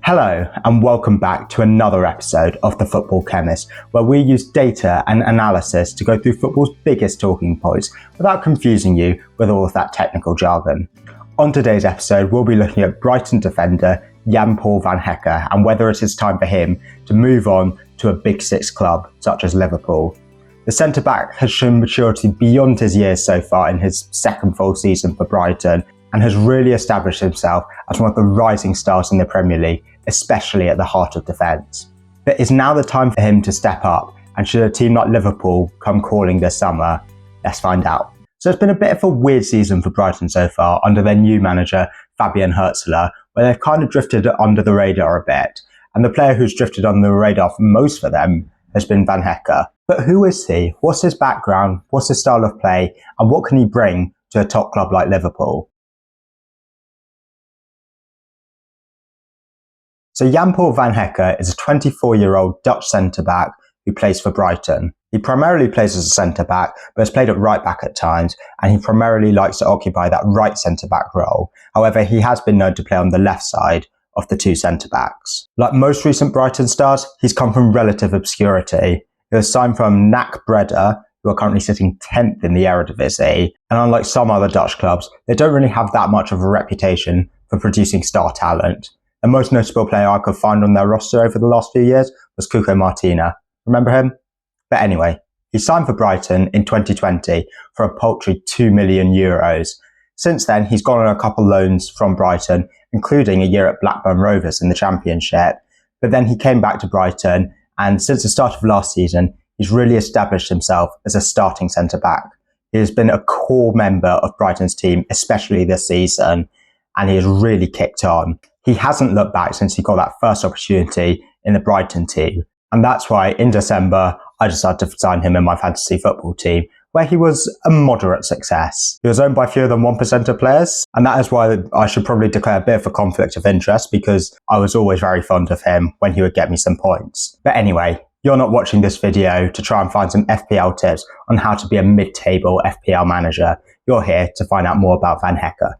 Hello and welcome back to another episode of The Football Chemist, where we use data and analysis to go through football's biggest talking points without confusing you with all of that technical jargon. On today's episode, we'll be looking at Brighton defender Jan Paul van Hecke and whether it is time for him to move on to a Big Six club such as Liverpool. The centre-back has shown maturity beyond his years so far in his second full season for Brighton and has really established himself as one of the rising stars in the Premier League, especially at the heart of defence. But is now the time for him to step up, and should a team like Liverpool come calling this summer? Let's find out. So it's been a bit of a weird season for Brighton so far under their new manager Fabian Hürzeler, where they've kind of drifted under the radar a bit, and the player who's drifted under the radar for most for them has been Van Hecke. But who is he? What's his background? What's his style of play? And what can he bring to a top club like Liverpool? So Jan Paul van Hecke is a 24-year-old Dutch centre-back who plays for Brighton. He primarily plays as a centre-back, but has played at right-back at times, and he primarily likes to occupy that right centre-back role. However, he has been known to play on the left side of the two centre-backs. Like most recent Brighton stars, he's come from relative obscurity. He was signed from NAC Breda, who are currently sitting 10th in the Eredivisie, and unlike some other Dutch clubs, they don't really have that much of a reputation for producing star talent. The most notable player I could find on their roster over the last few years was Cuco Martina. Remember him? But anyway, he signed for Brighton in 2020 for a paltry €2 million. Since then, he's gone on a couple loans from Brighton, including a year at Blackburn Rovers in the Championship. But then he came back to Brighton, and since the start of last season, he's really established himself as a starting centre-back. He has been a core member of Brighton's team, especially this season, and he has really kicked on. He hasn't looked back since he got that first opportunity in the Brighton team. And that's why in December, I decided to sign him in my fantasy football team, where he was a moderate success. He was owned by fewer than 1% of players. And that is why I should probably declare a bit of a conflict of interest, because I was always very fond of him when he would get me some points. But anyway, you're not watching this video to try and find some FPL tips on how to be a mid-table FPL manager. You're here to find out more about Van Hecke.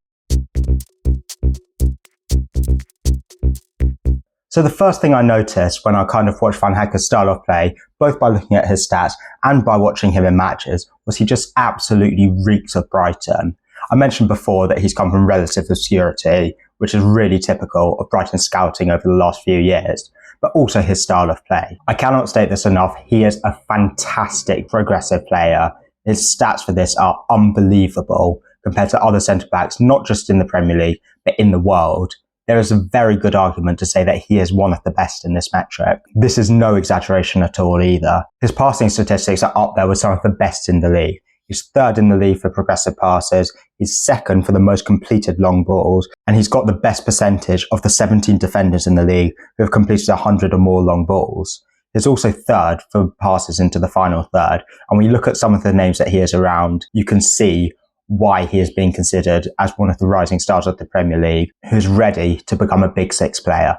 So the first thing I noticed when I kind of watched Van Hecke's style of play, both by looking at his stats and by watching him in matches, was he just absolutely reeks of Brighton. I mentioned before that he's come from relative obscurity, which is really typical of Brighton's scouting over the last few years, but also his style of play. I cannot state this enough, he is a fantastic progressive player. His stats for this are unbelievable compared to other centre-backs, not just in the Premier League, but in the world. There is a very good argument to say that he is one of the best in this metric. This is no exaggeration at all either. His passing statistics are up there with some of the best in the league. He's third in the league for progressive passes, he's second for the most completed long balls, and he's got the best percentage of the 17 defenders in the league who have completed 100 or more long balls. He's also third for passes into the final third, and when you look at some of the names that he is around, you can see why he is being considered as one of the rising stars of the Premier League, who's ready to become a Big Six player.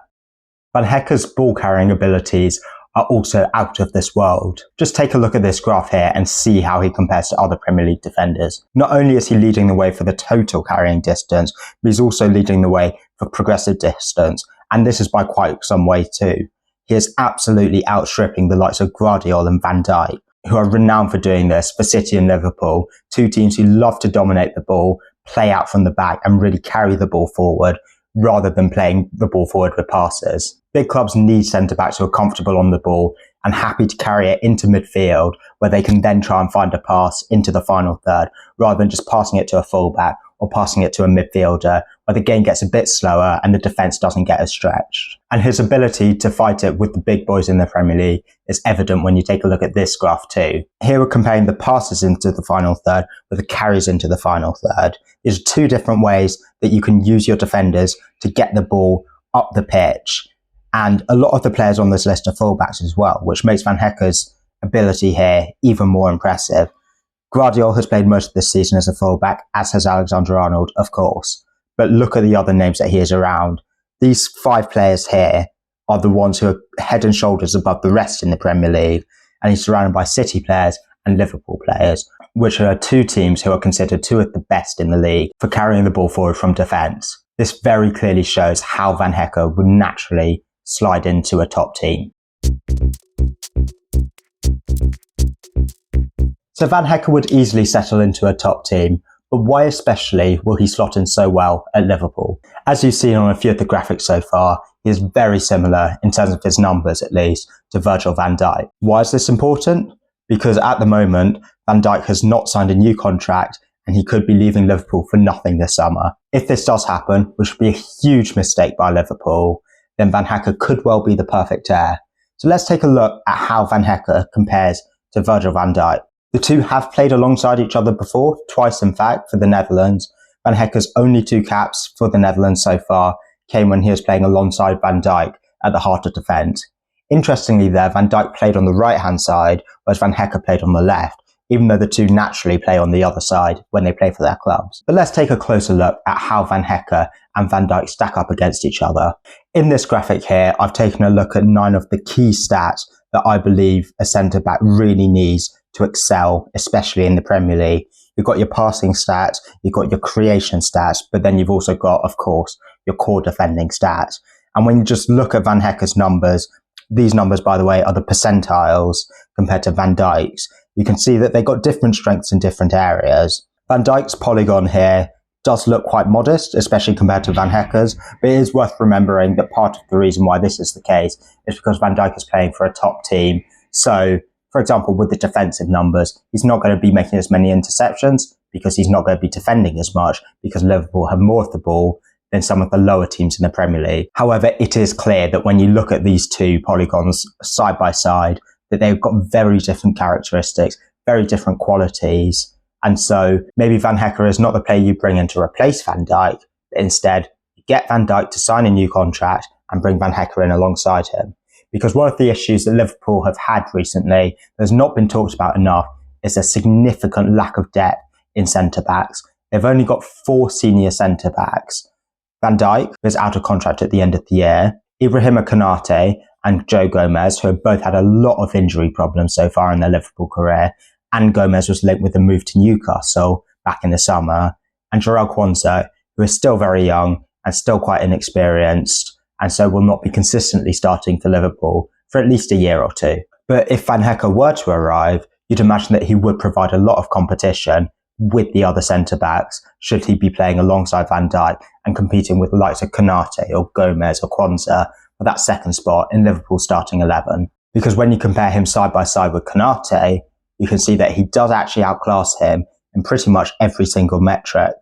Van Hecke's ball-carrying abilities are also out of this world. Just take a look at this graph here and see how he compares to other Premier League defenders. Not only is he leading the way for the total carrying distance, but he's also leading the way for progressive distance, and this is by quite some way too. He is absolutely outstripping the likes of Guardiola and Van Dijk, who are renowned for doing this for City and Liverpool, two teams who love to dominate the ball, play out from the back and really carry the ball forward rather than playing the ball forward with passes. Big clubs need centre-backs who are comfortable on the ball and happy to carry it into midfield, where they can then try and find a pass into the final third rather than just passing it to a fullback or passing it to a midfielder, where the game gets a bit slower and the defence doesn't get as stretched. And his ability to fight it with the big boys in the Premier League is evident when you take a look at this graph too. Here we're comparing the passes into the final third with the carries into the final third. There's two different ways that you can use your defenders to get the ball up the pitch. And a lot of the players on this list are fullbacks as well, which makes Van Hecke's ability here even more impressive. Guardiola has played most of this season as a fullback, as has Alexander-Arnold, of course. But look at the other names that he is around. These 5 players here are the ones who are head and shoulders above the rest in the Premier League, and he's surrounded by City players and Liverpool players, which are two teams who are considered two of the best in the league for carrying the ball forward from defence. This very clearly shows how Van Hecke would naturally slide into a top team. So Van Hecke would easily settle into a top team, but why especially will he slot in so well at Liverpool? As you've seen on a few of the graphics so far, he is very similar, in terms of his numbers at least, to Virgil van Dijk. Why is this important? Because at the moment, Van Dijk has not signed a new contract and he could be leaving Liverpool for nothing this summer. If this does happen, which would be a huge mistake by Liverpool, then Van Hecke could well be the perfect heir. So let's take a look at how Van Hecke compares to Virgil van Dijk. The two have played alongside each other before, twice in fact, for the Netherlands. Van Hecke's only 2 caps for the Netherlands so far came when he was playing alongside Van Dijk at the heart of defence. Interestingly there, Van Dijk played on the right-hand side, whereas Van Hecke played on the left, even though the two naturally play on the other side when they play for their clubs. But let's take a closer look at how Van Hecke and Van Dijk stack up against each other. In this graphic here, I've taken a look at 9 of the key stats that I believe a centre-back really needs to excel, especially in the Premier League. You've got your passing stats, you've got your creation stats, but then you've also got, of course, your core defending stats. And when you just look at Van Hecke's numbers, these numbers, by the way, are the percentiles compared to Van Dijk's. You can see that they've got different strengths in different areas. Van Dijk's polygon here does look quite modest, especially compared to Van Hecke's, but it is worth remembering that part of the reason why this is the case is because Van Dijk is playing for a top team. So, for example, with the defensive numbers, he's not going to be making as many interceptions because he's not going to be defending as much because Liverpool have more of the ball than some of the lower teams in the Premier League. However, it is clear that when you look at these two polygons side by side, that they've got very different characteristics, very different qualities. And so maybe Van Hecke is not the player you bring in to replace Van Dijk, but instead you get Van Dijk to sign a new contract and bring Van Hecke in alongside him. Because one of the issues that Liverpool have had recently that has not been talked about enough is a significant lack of depth in centre-backs. They've only got 4 senior centre-backs. Van Dijk is out of contract at the end of the year. Ibrahima Konate and Joe Gomez, who have both had a lot of injury problems so far in their Liverpool career, and Gomez was linked with a move to Newcastle back in the summer, and Jarell Quansah, who is still very young and still quite inexperienced, and so will not be consistently starting for Liverpool for at least a year or 2. But if Van Hecke were to arrive, you'd imagine that he would provide a lot of competition with the other centre-backs should he be playing alongside Van Dijk and competing with the likes of Konate or Gomez or Quansah for that second spot in Liverpool's starting 11. Because when you compare him side by side with Konate, you can see that he does actually outclass him in pretty much every single metric.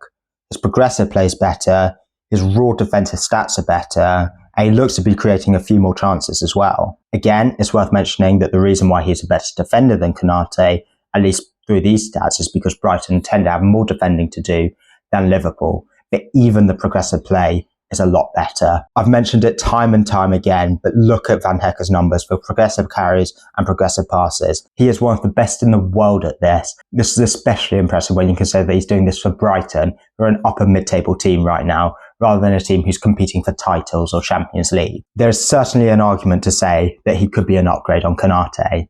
His progressive play is better, his raw defensive stats are better, and he looks to be creating a few more chances as well. Again, it's worth mentioning that the reason why he's a better defender than Konate, at least through these stats, is because Brighton tend to have more defending to do than Liverpool, but even the progressive play is a lot better. I've mentioned it time and time again, but look at Van Hecke's numbers for progressive carries and progressive passes. He is one of the best in the world at this. This is especially impressive when you consider that he's doing this for Brighton, who are an upper mid-table team right now, rather than a team who's competing for titles or Champions League. There's certainly an argument to say that he could be an upgrade on Konate.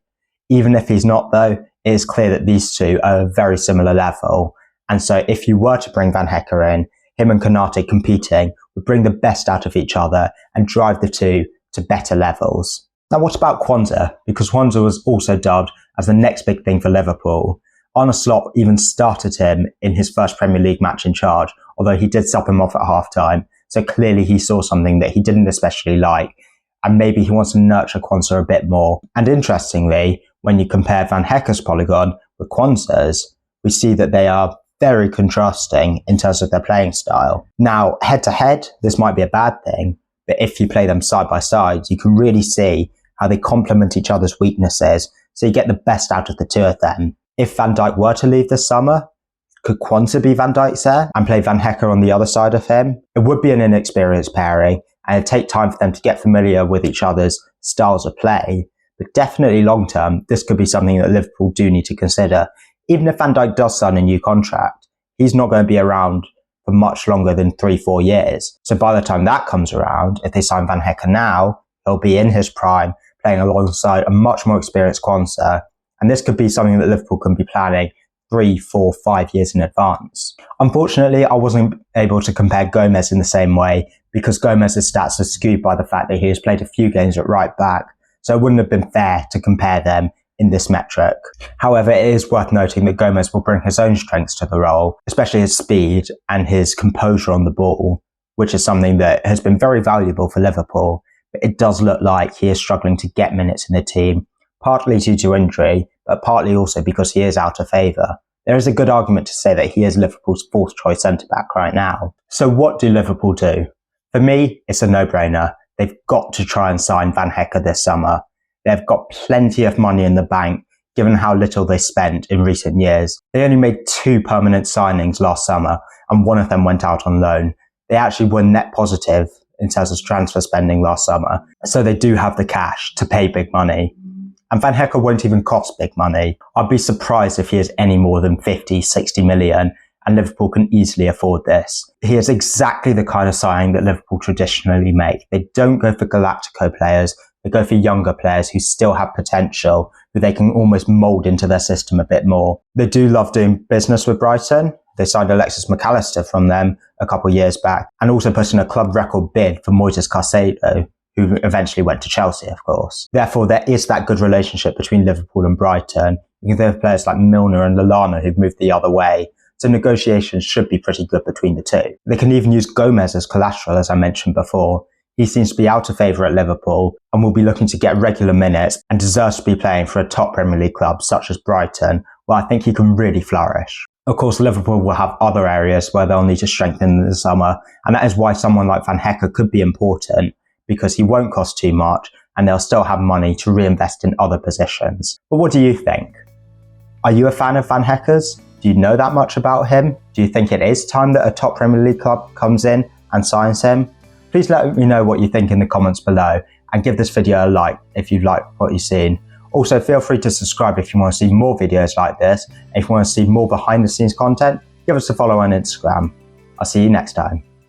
Even if he's not though, it is clear that these two are a very similar level. And so if you were to bring Van Hecke in, him and Konate competing would bring the best out of each other and drive the two to better levels. Now what about Quansah? Because Quansah was also dubbed as the next big thing for Liverpool. Arne Slot even started him in his first Premier League match in charge, although he did sub him off at half-time, so clearly he saw something that he didn't especially like, and maybe he wants to nurture Quansah a bit more. And interestingly, when you compare Van Hecke's polygon with Quansah's, we see that they are very contrasting in terms of their playing style. Now, head-to-head, this might be a bad thing, but if you play them side by side, you can really see how they complement each other's weaknesses, so you get the best out of the two of them. If Van Dijk were to leave this summer, could Quansah be Van Dijk's heir and play Van Hecke on the other side of him? It would be an inexperienced pairing, and it'd take time for them to get familiar with each other's styles of play, but definitely long-term, this could be something that Liverpool do need to consider. Even if Van Dijk does sign a new contract, he's not going to be around for much longer than 3-4 years. So by the time that comes around, if they sign Van Hecke now, he'll be in his prime, playing alongside a much more experienced Quansah. And this could be something that Liverpool can be planning 3, 4, 5 years in advance. Unfortunately, I wasn't able to compare Gomez in the same way because Gomez's stats are skewed by the fact that he has played a few games at right back, so it wouldn't have been fair to compare them in this metric. However, it is worth noting that Gomez will bring his own strengths to the role, especially his speed and his composure on the ball, which is something that has been very valuable for Liverpool, but it does look like he is struggling to get minutes in the team, partly due to injury, but partly also because he is out of favour. There is a good argument to say that he is Liverpool's fourth choice centre-back right now. So what do Liverpool do? For me, it's a no-brainer. They've got to try and sign Van Hecke this summer. They've got plenty of money in the bank, given how little they spent in recent years. They only made 2 permanent signings last summer, and one of them went out on loan. They actually were net positive in terms of transfer spending last summer, so they do have the cash to pay big money. And Van Hecke won't even cost big money. I'd be surprised if he is any more than 50, 60 million, and Liverpool can easily afford this. He is exactly the kind of signing that Liverpool traditionally make. They don't go for Galactico players, they go for younger players who still have potential, who they can almost mould into their system a bit more. They do love doing business with Brighton. They signed Alexis McAllister from them a couple of years back, and also put in a club record bid for Moises Caicedo, who eventually went to Chelsea, of course. Therefore, there is that good relationship between Liverpool and Brighton. You have players like Milner and Lallana who've moved the other way, so negotiations should be pretty good between the two. They can even use Gomez as collateral, as I mentioned before. He seems to be out of favour at Liverpool and will be looking to get regular minutes and deserves to be playing for a top Premier League club such as Brighton, where I think he can really flourish. Of course, Liverpool will have other areas where they'll need to strengthen in the summer, and that is why someone like Van Hecke could be important, because he won't cost too much and they'll still have money to reinvest in other positions. But what do you think? Are you a fan of Van Hecke's? Do you know that much about him? Do you think it is time that a top Premier League club comes in and signs him? Please let me know what you think in the comments below and give this video a like if you like what you've seen. Also, feel free to subscribe if you want to see more videos like this. If you want to see more behind the scenes content, give us a follow on Instagram. I'll see you next time.